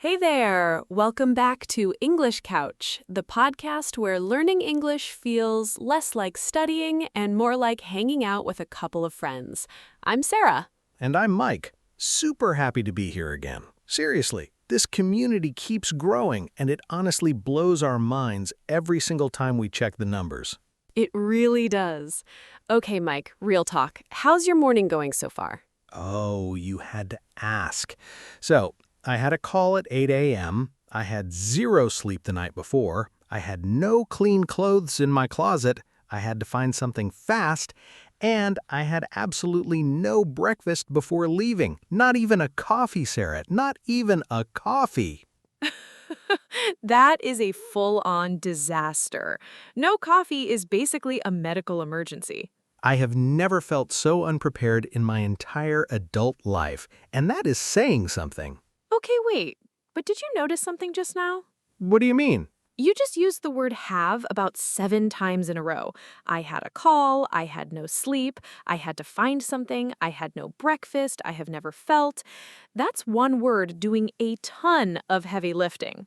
Hey there! Welcome back to English Couch, the podcast where learning English feels less like studying and more like hanging out with a couple of friends. I'm Sarah. And I'm Mike. Super happy to be here again. Seriously, this community keeps growing, and it honestly blows our minds every single time we check the numbers. It really does. Okay, Mike, real talk. How's your morning going so far? Oh, you had to ask. So, I had a call at 8 a.m., I had zero sleep the night before, I had no clean clothes in my closet, I had to find something fast, and I had absolutely no breakfast before leaving. Not even a coffee, Sarah. Not even a coffee. That is a full-on disaster. No coffee is basically a medical emergency. I have never felt so unprepared in my entire adult life, and that is saying something. Okay, wait. But did you notice something just now? What do you mean? You just used the word have about 7 times in a row. I had a call, I had no sleep, I had to find something, I had no breakfast, I have never felt. That's one word doing a ton of heavy lifting.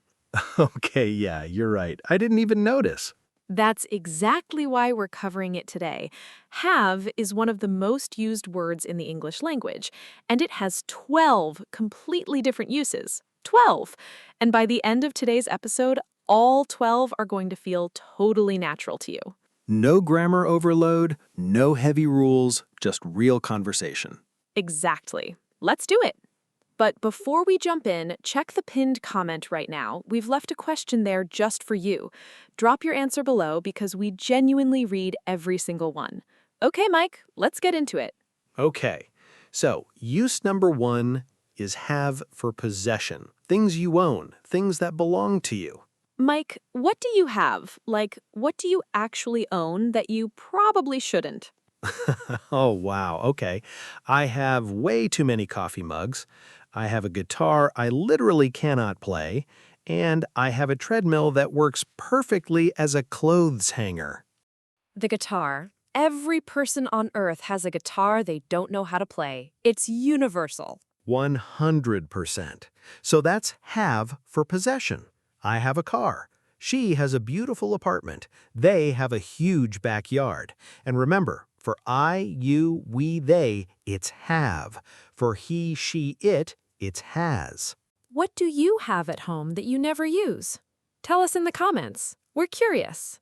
Okay, yeah, you're right. I didn't even notice. That's exactly why we're covering it today. Have is one of the most used words in the English language, and it has 12 completely different uses. 12! And by the end of today's episode, all 12 are going to feel totally natural to you. No grammar overload, no heavy rules, just real conversation. Exactly. Let's do it. But before we jump in, check the pinned comment right now. We've left a question there just for you. Drop your answer below because we genuinely read every single one. Okay, Mike, let's get into it. Okay, so use number 1 is have for possession. Things you own, things that belong to you. Mike, what do you have? Like, what do you actually own that you probably shouldn't? Oh, wow, okay. I have way too many coffee mugs. I have a guitar I literally cannot play. And I have a treadmill that works perfectly as a clothes hanger. The guitar. Every person on Earth has a guitar they don't know how to play. It's universal. 100%. So that's have for possession. I have a car. She has a beautiful apartment. They have a huge backyard. And remember, for I, you, we, they, it's have. For he, she, it, it's has. What do you have at home that you never use? Tell us in the comments. We're curious.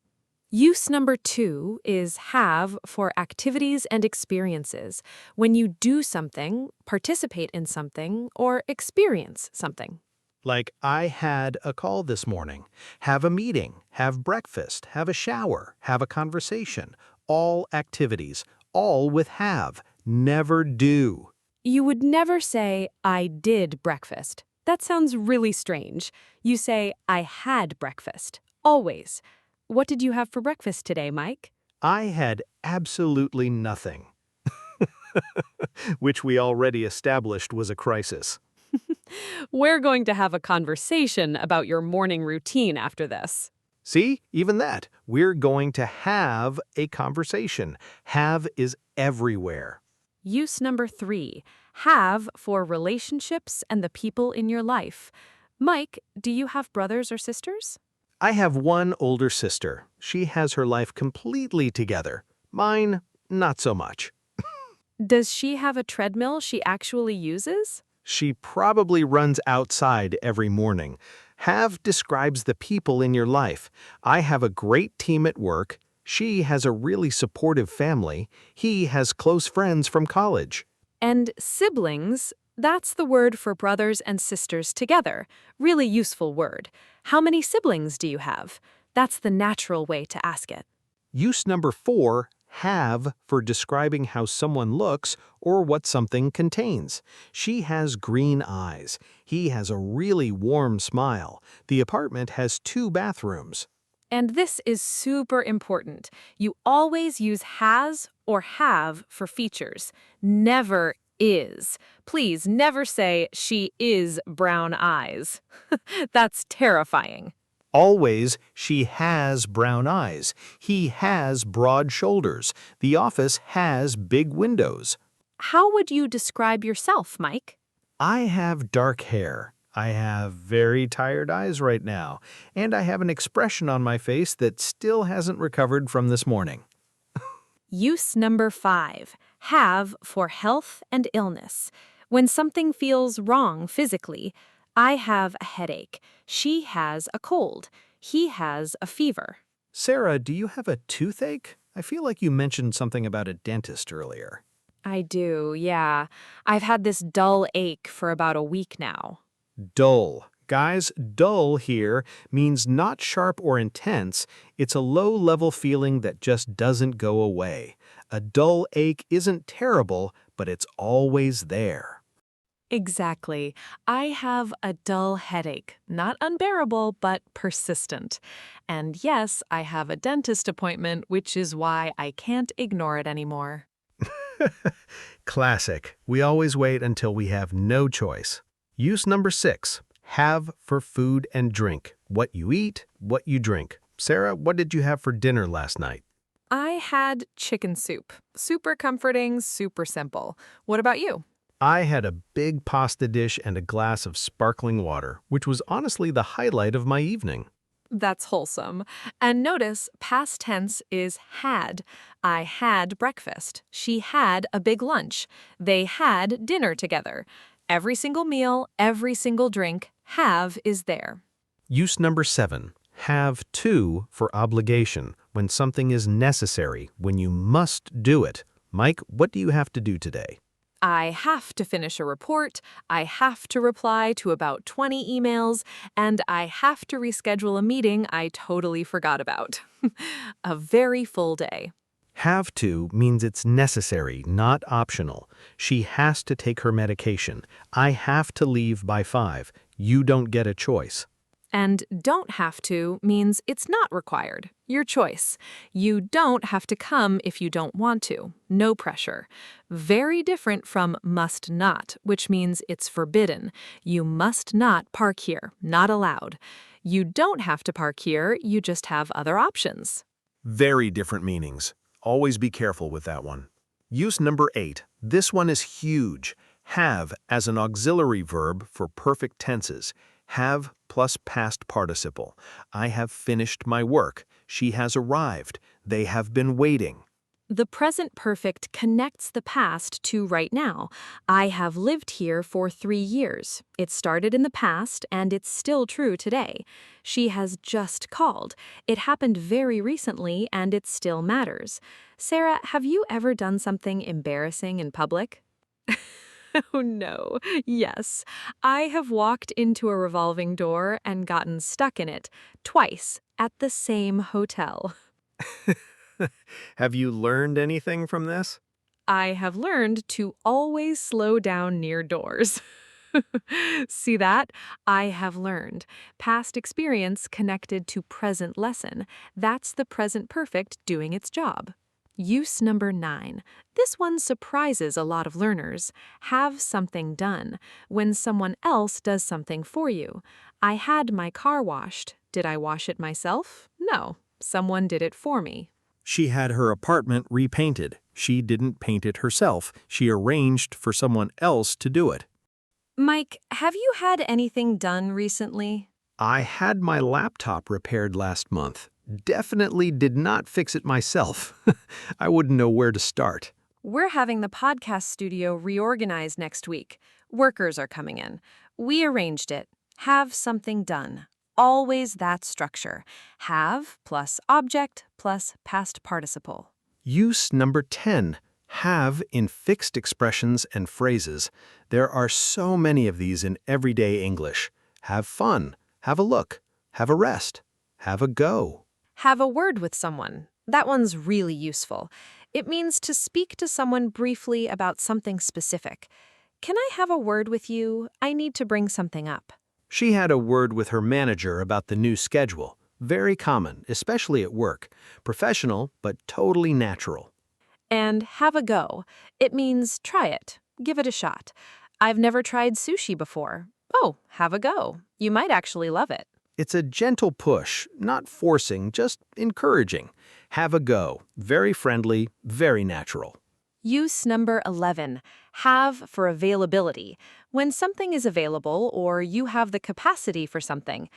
Use number 2 is have for activities and experiences. When you do something, participate in something, or experience something. Like, I had a call this morning, have a meeting, have breakfast, have a shower, have a conversation. All activities, all with have, never do. You would never say, I did breakfast. That sounds really strange. You say, I had breakfast. Always. What did you have for breakfast today, Mike? I had absolutely nothing. Which we already established was a crisis. We're going to have a conversation about your morning routine after this. See, even that. We're going to have a conversation. Have is everywhere. Use number 3, have for relationships and the people in your life. Mike, do you have brothers or sisters? I have one older sister. She has her life completely together. Mine, not so much. Does she have a treadmill she actually uses? She probably runs outside every morning. Have describes the people in your life. I have a great team at work. She has a really supportive family. He has close friends from college. And siblings, that's the word for brothers and sisters together. Really useful word. How many siblings do you have? That's the natural way to ask it. Use number 4, have, for describing how someone looks or what something contains. She has green eyes. He has a really warm smile. The apartment has 2 bathrooms. And this is super important. You always use has or have for features. Never is. Please never say, she is brown eyes. That's terrifying. Always, she has brown eyes. He has broad shoulders. The office has big windows. How would you describe yourself, Mike? I have dark hair. I have very tired eyes right now, and I have an expression on my face that still hasn't recovered from this morning. Use number 5. Have for health and illness. When something feels wrong physically, I have a headache. She has a cold. He has a fever. Sarah, do you have a toothache? I feel like you mentioned something about a dentist earlier. I do, yeah. I've had this dull ache for about a week now. Dull. Guys, dull here means not sharp or intense. It's a low-level feeling that just doesn't go away. A dull ache isn't terrible, but it's always there. Exactly. I have a dull headache, not unbearable, but persistent. And yes, I have a dentist appointment, which is why I can't ignore it anymore. Classic. We always wait until we have no choice. Use number 6. Have for food and drink. What you eat, what you drink. Sarah, what did you have for dinner last night? I had chicken soup. Super comforting, super simple. What about you? I had a big pasta dish and a glass of sparkling water, which was honestly the highlight of my evening. That's wholesome. And notice, past tense is had. I had breakfast. She had a big lunch. They had dinner together. Every single meal, every single drink, have is there. Use number 7. Have to for obligation, when something is necessary, when you must do it. Mike, what do you have to do today? I have to finish a report, I have to reply to about 20 emails, and I have to reschedule a meeting I totally forgot about. A very full day. Have to means it's necessary, not optional. She has to take her medication. I have to leave by 5. You don't get a choice. And don't have to means it's not required. Your choice. You don't have to come if you don't want to. No pressure. Very different from must not, which means it's forbidden. You must not park here. Not allowed. You don't have to park here. You just have other options. Very different meanings. Always be careful with that one. Use number 8. This one is huge. Have as an auxiliary verb for perfect tenses. Have plus past participle. I have finished my work. She has arrived. They have been waiting. The present perfect connects the past to right now. I have lived here for 3 years. It started in the past and it's still true today. She has just called. It happened very recently and it still matters. Sarah, have you ever done something embarrassing in public? Oh no. Yes. I have walked into a revolving door and gotten stuck in it twice at the same hotel. Have you learned anything from this? I have learned to always slow down near doors. See that? I have learned. Past experience connected to present lesson. That's the present perfect doing its job. Use number 9. This one surprises a lot of learners. Have something done. When someone else does something for you. I had my car washed. Did I wash it myself? No. Someone did it for me. She had her apartment repainted. She didn't paint it herself. She arranged for someone else to do it. Mike, have you had anything done recently? I had my laptop repaired last month. Definitely did not fix it myself. I wouldn't know where to start. We're having the podcast studio reorganized next week. Workers are coming in. We arranged it. Have something done. Always that structure. Have plus object plus past participle. Use number 10. Have in fixed expressions and phrases. There are so many of these in everyday English. Have fun. Have a look. Have a rest. Have a go. Have a word with someone. That one's really useful. It means to speak to someone briefly about something specific. Can I have a word with you? I need to bring something up. She had a word with her manager about the new schedule. Very common, especially at work. Professional, but totally natural. And have a go. It means try it. Give it a shot. I've never tried sushi before. Oh, have a go. You might actually love it. It's a gentle push, not forcing, just encouraging. Have a go. Very friendly, very natural. Use number 11, have for availability, when something is available or you have the capacity for something.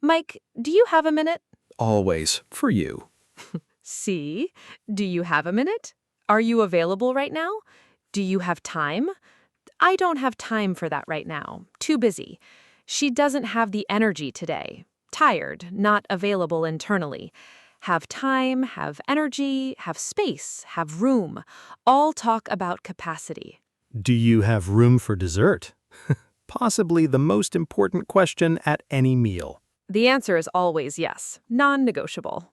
Mike, do you have a minute? Always for you. C, do you have a minute? Are you available right now? Do you have time? I don't have time for that right now. Too busy. She doesn't have the energy today. Tired, not available internally. Have time, have energy, have space, have room. All talk about capacity. Do you have room for dessert? Possibly the most important question at any meal. The answer is always yes, non-negotiable.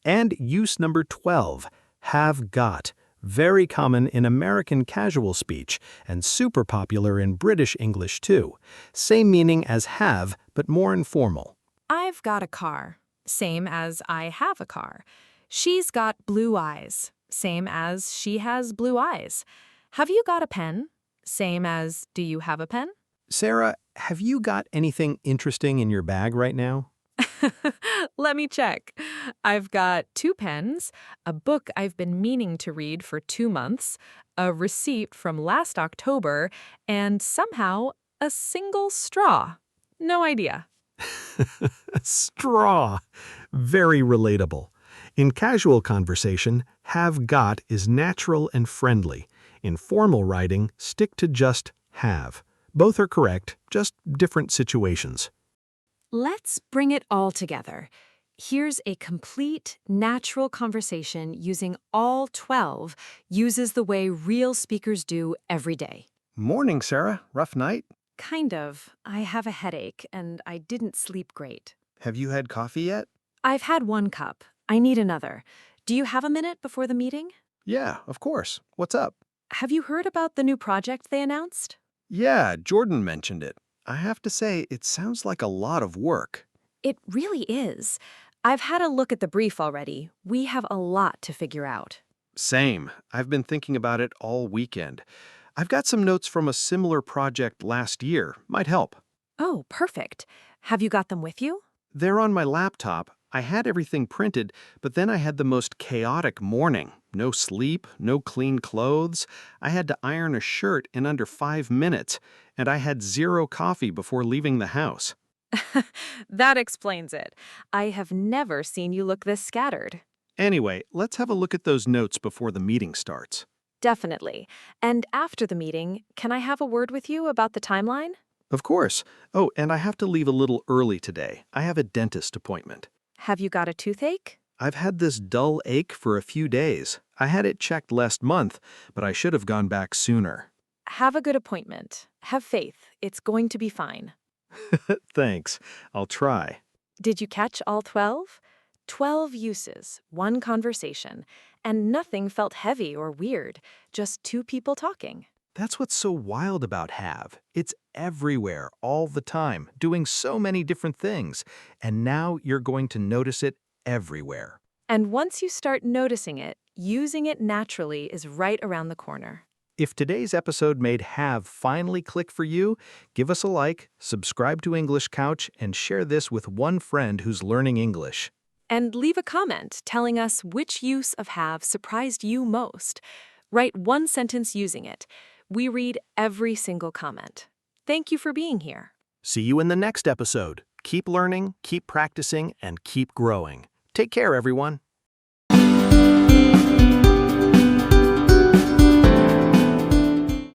And use number 12, have got. Very common in American casual speech and super popular in British English too. Same meaning as have, but more informal. I've got a car. Same as I have a car. She's got blue eyes. Same as she has blue eyes. Have you got a pen? Same as do you have a pen? Sarah, have you got anything interesting in your bag right now? Let me check. I've got 2 pens, a book I've been meaning to read for 2 months, a receipt from last October, and somehow a single straw. No idea. Straw. Very relatable. In casual conversation, have got is natural and friendly. In formal writing, stick to just have. Both are correct, just different situations. Let's bring it all together. Here's a complete, natural conversation using all 12 uses the way real speakers do every day. Morning, Sarah. Rough night? Kind of. I have a headache and I didn't sleep great. Have you had coffee yet? I've had 1 cup. I need another. Do you have a minute before the meeting? Yeah, of course. What's up? Have you heard about the new project they announced? Yeah, Jordan mentioned it. I have to say, it sounds like a lot of work. It really is. I've had a look at the brief already. We have a lot to figure out. Same. I've been thinking about it all weekend. I've got some notes from a similar project last year. Might help. Oh, perfect. Have you got them with you? They're on my laptop. I had everything printed, but then I had the most chaotic morning. No sleep, no clean clothes. I had to iron a shirt in under 5 minutes, and I had 0 coffee before leaving the house. That explains it. I have never seen you look this scattered. Anyway, let's have a look at those notes before the meeting starts. Definitely. And after the meeting, can I have a word with you about the timeline? Of course. Oh, and I have to leave a little early today. I have a dentist appointment. Have you got a toothache? I've had this dull ache for a few days. I had it checked last month, but I should have gone back sooner. Have a good appointment. Have faith. It's going to be fine. Thanks. I'll try. Did you catch all 12? 12 uses, 1 conversation, and nothing felt heavy or weird, just 2 people talking. That's what's so wild about have. It's everywhere, all the time, doing so many different things. And now you're going to notice it everywhere. And once you start noticing it, using it naturally is right around the corner. If today's episode made have finally click for you, give us a like, subscribe to English Couch, and share this with one friend who's learning English. And leave a comment telling us which use of have surprised you most. Write 1 sentence using it. We read every single comment. Thank you for being here. See you in the next episode. Keep learning, keep practicing, and keep growing. Take care, everyone.